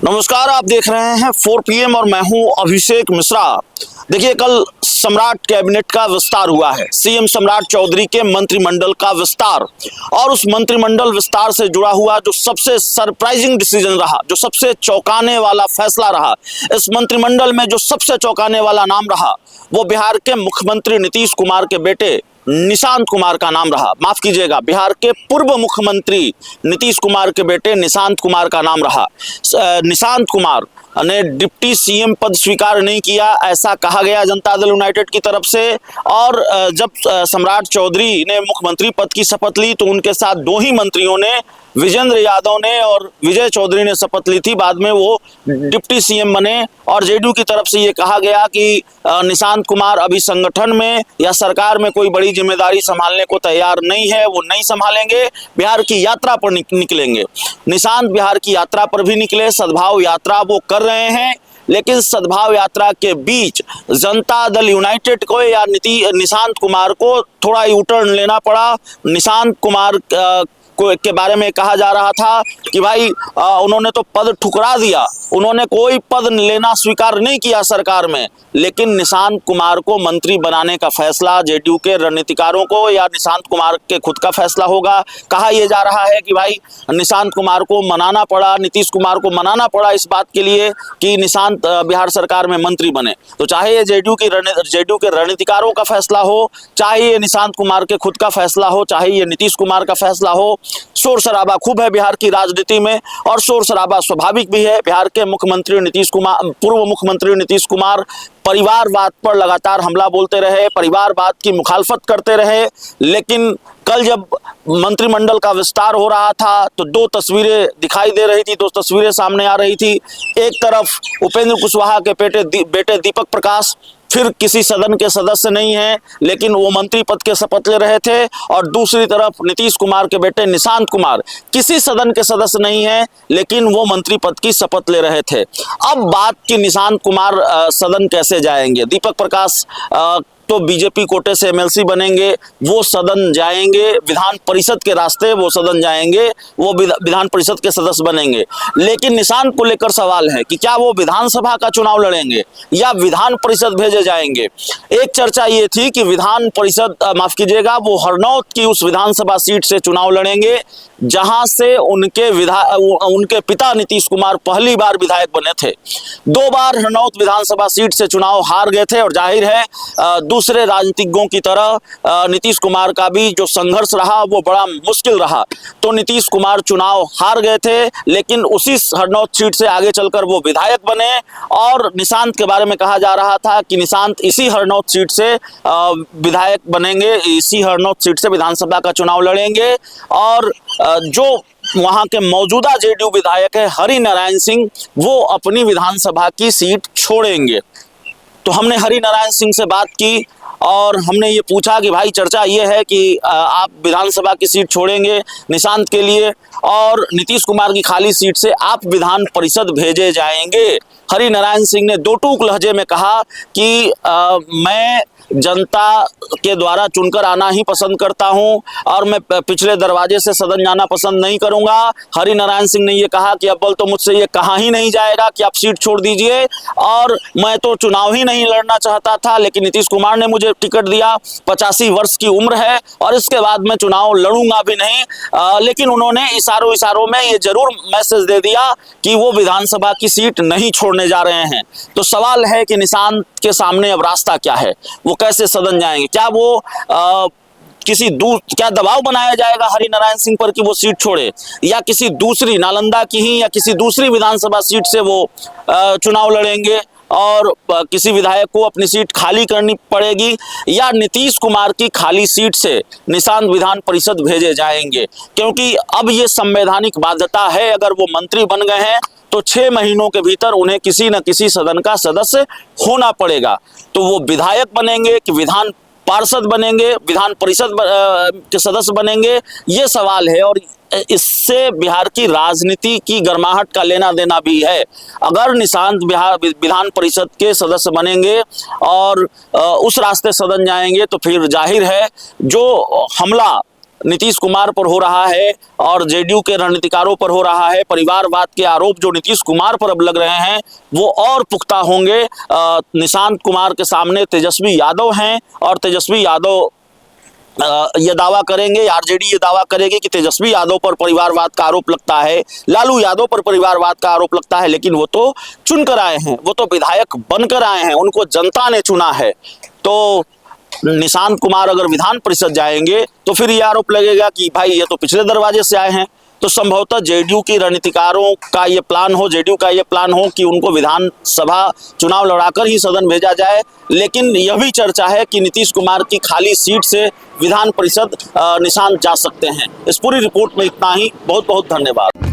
नमस्कार, आप देख रहे हैं 4 PM और मैं हूं अभिषेक मिश्रा। देखिए, कल सम्राट कैबिनेट का विस्तार हुआ है। सीएम सम्राट चौधरी के मंत्रिमंडल का विस्तार, और उस मंत्रिमंडल विस्तार से जुड़ा हुआ जो सबसे सरप्राइजिंग डिसीजन रहा, जो सबसे चौंकाने वाला फैसला रहा, इस मंत्रिमंडल में जो सबसे चौंकाने वाला नाम रहा, वो बिहार के मुख्यमंत्री नीतीश कुमार के बेटे निशांत कुमार का नाम रहा। माफ कीजिएगा, बिहार के पूर्व मुख्यमंत्री नीतीश कुमार के बेटे निशांत कुमार का नाम रहा। निशांत कुमार ने डिप्टी सीएम पद स्वीकार नहीं किया, ऐसा कहा गया जनता दल यूनाइटेड की तरफ से। और जब सम्राट चौधरी ने मुख्यमंत्री पद की शपथ ली तो उनके साथ दो ही मंत्रियों ने, विजेंद्र यादव ने और विजय चौधरी ने शपथ ली थी। बाद में वो डिप्टी सीएम बने और जेडीयू की तरफ से ये कहा गया कि निशांत कुमार अभी संगठन में या सरकार में कोई बड़ी जिम्मेदारी संभालने को तैयार नहीं है, वो नहीं संभालेंगे, बिहार की यात्रा पर निकलेंगे। निशांत बिहार की यात्रा पर भी निकले, सद्भाव यात्रा वो कर रहे हैं। लेकिन सद्भाव यात्रा के बीच जनता दल यूनाइटेड को या निशांत कुमार को थोड़ा यू टर्न लेना पड़ा। निशांत कुमार के बारे में कहा जा रहा था कि भाई उन्होंने तो पद ठुकरा दिया, उन्होंने कोई पद लेना स्वीकार नहीं किया सरकार में। लेकिन निशांत कुमार को मंत्री बनाने का फैसला जेडीयू के रणनीतिकारों को या निशांत कुमार के खुद का फैसला होगा। कहा यह जा रहा है कि भाई निशांत कुमार को मनाना पड़ा, नीतीश कुमार को मनाना पड़ा इस बात के लिए कि निशांत बिहार सरकार में मंत्री बने। तो चाहे ये जेडीयू के रणनीतिकारों का फैसला हो, चाहे ये निशांत कुमार के खुद का फैसला हो, चाहे ये नीतीश कुमार का फैसला हो, शोर शराबा खूब है बिहार की राजनीति में। और शोर शराबा स्वाभाविक भी है। बिहार के मुख्यमंत्री नीतीश कुमार, पूर्व मुख्यमंत्री नीतीश कुमार परिवारवाद पर लगातार हमला बोलते रहे, परिवारवाद की मुखालफत करते रहे। लेकिन कल जब मंत्रिमंडल का विस्तार हो रहा था तो दो तस्वीरें दिखाई दे रही थी, दो तस्वीरें सामने आ रही थी। एक तरफ उपेंद्र कुशवाहा के बेटे दीपक प्रकाश फिर किसी सदन के सदस्य नहीं है, लेकिन वो मंत्री पद के शपथ ले रहे थे। और दूसरी तरफ नीतीश कुमार के बेटे निशांत कुमार किसी सदन के सदस्य नहीं है, लेकिन वो मंत्री पद की शपथ ले रहे थे। अब बात कि निशांत कुमार सदन कैसे जाएंगे। दीपक प्रकाश तो बीजेपी कोटे से एमएलसी बनेंगे, वो सदन जाएंगे, विधान परिषद के रास्ते वो सदन जाएंगे, वो विधान परिषद के सदस्य बनेंगे। लेकिन निशांत को लेकर सवाल है कि क्या वो विधानसभा का चुनाव लड़ेंगे या विधान परिषद भेजे जाएंगे। एक चर्चा ये थी कि विधान परिषद, माफ कीजिएगा, वो हरनौत की उस विधानसभा सीट से चुनाव लड़ेंगे जहां से उनके पिता नीतीश कुमार पहली बार विधायक बने थे। 2 बार हरनौत विधानसभा सीट से चुनाव हार गए थे और जाहिर है दूसरे राजनीतिज्ञों की तरह नीतीश कुमार का भी जो संघर्ष रहा वो बड़ा मुश्किल रहा। तो नीतीश कुमार चुनाव हार गए थे, लेकिन उसी हरनौत सीट से आगे चलकर वो विधायक बने। और निशांत के बारे में कहा जा रहा था कि निशांत इसी हरनौत सीट से विधायक बनेंगे, इसी हरनौत सीट से विधानसभा का चुनाव लड़ेंगे। और जो वहां के मौजूदा जेडीयू विधायक है हरि नारायण सिंह, वो अपनी विधानसभा की सीट छोड़ेंगे। तो हमने हरि नारायण सिंह से बात की और हमने ये पूछा कि भाई चर्चा ये है कि आप विधानसभा की सीट छोड़ेंगे निशांत के लिए और नीतीश कुमार की खाली सीट से आप विधान परिषद भेजे जाएंगे। हरि नारायण सिंह ने दो टूक लहजे में कहा कि मैं जनता के द्वारा चुनकर आना ही पसंद करता हूं और मैं पिछले दरवाजे से सदन जाना पसंद नहीं करूंगा। हरि नारायण सिंह ने यह कहा कि अव्वल तो मुझसे ये कहा ही नहीं जाएगा कि आप सीट छोड़ दीजिए, और मैं तो चुनाव ही नहीं लड़ना चाहता था, लेकिन नीतीश कुमार ने मुझे टिकट दिया। 85 वर्ष की उम्र है और इसके बाद मैं चुनाव लड़ूंगा भी नहीं। लेकिन उन्होंने इशारों में ये जरूर मैसेज दे दिया कि वो विधानसभा की सीट नहीं छोड़ने जा रहे हैं। तो सवाल है कि निशांत के सामने अब रास्ता क्या है, वो कैसे सदन जाएंगे। क्या वो क्या दबाव बनाया जाएगा हरि नारायण सिंह पर कि वो सीट छोड़े, या किसी दूसरी नालंदा की ही या किसी दूसरी विधानसभा सीट से वो चुनाव लड़ेंगे और किसी विधायक को अपनी सीट खाली करनी पड़ेगी, या नीतीश कुमार की खाली सीट से निशांत विधान परिषद भेजे जाएंगे। क्योंकि अब ये संवैधानिक बाध्यता है, अगर वो मंत्री बन गए हैं तो 6 महीनों के भीतर उन्हें किसी न किसी सदन का सदस्य होना पड़ेगा। तो वो विधायक बनेंगे कि विधान पार्षद बनेंगे, विधान परिषद के सदस्य बनेंगे, ये सवाल है। और इससे बिहार की राजनीति की गर्माहट का लेना देना भी है। अगर निशांत बिहार विधान परिषद के सदस्य बनेंगे और उस रास्ते सदन जाएंगे तो फिर जाहिर है जो हमला नीतीश कुमार पर हो रहा है और जेडीयू के रणनीतिकारों पर हो रहा है, परिवारवाद के आरोप जो नीतीश कुमार पर अब लग रहे हैं वो और पुख्ता होंगे। निशांत कुमार के सामने तेजस्वी यादव हैं और तेजस्वी यादव ये दावा करेंगे, आरजेडी ये दावा करेगी कि तेजस्वी यादव पर परिवारवाद का आरोप लगता है, लालू यादव पर परिवारवाद का आरोप लगता है, लेकिन वो तो चुनकर आए हैं, वो तो विधायक बनकर आए हैं, उनको जनता ने चुना है। तो निशांत कुमार अगर विधान परिषद जाएंगे तो फिर ये आरोप लगेगा कि भाई ये तो पिछले दरवाजे से आए हैं। तो संभवतः जेडीयू की रणनीतिकारों का ये प्लान हो, जेडीयू का ये प्लान हो कि उनको विधानसभा चुनाव लड़ाकर ही सदन भेजा जाए। लेकिन यह भी चर्चा है कि नीतीश कुमार की खाली सीट से विधान परिषद निशांत जा सकते हैं। इस पूरी रिपोर्ट में इतना ही। बहुत बहुत धन्यवाद।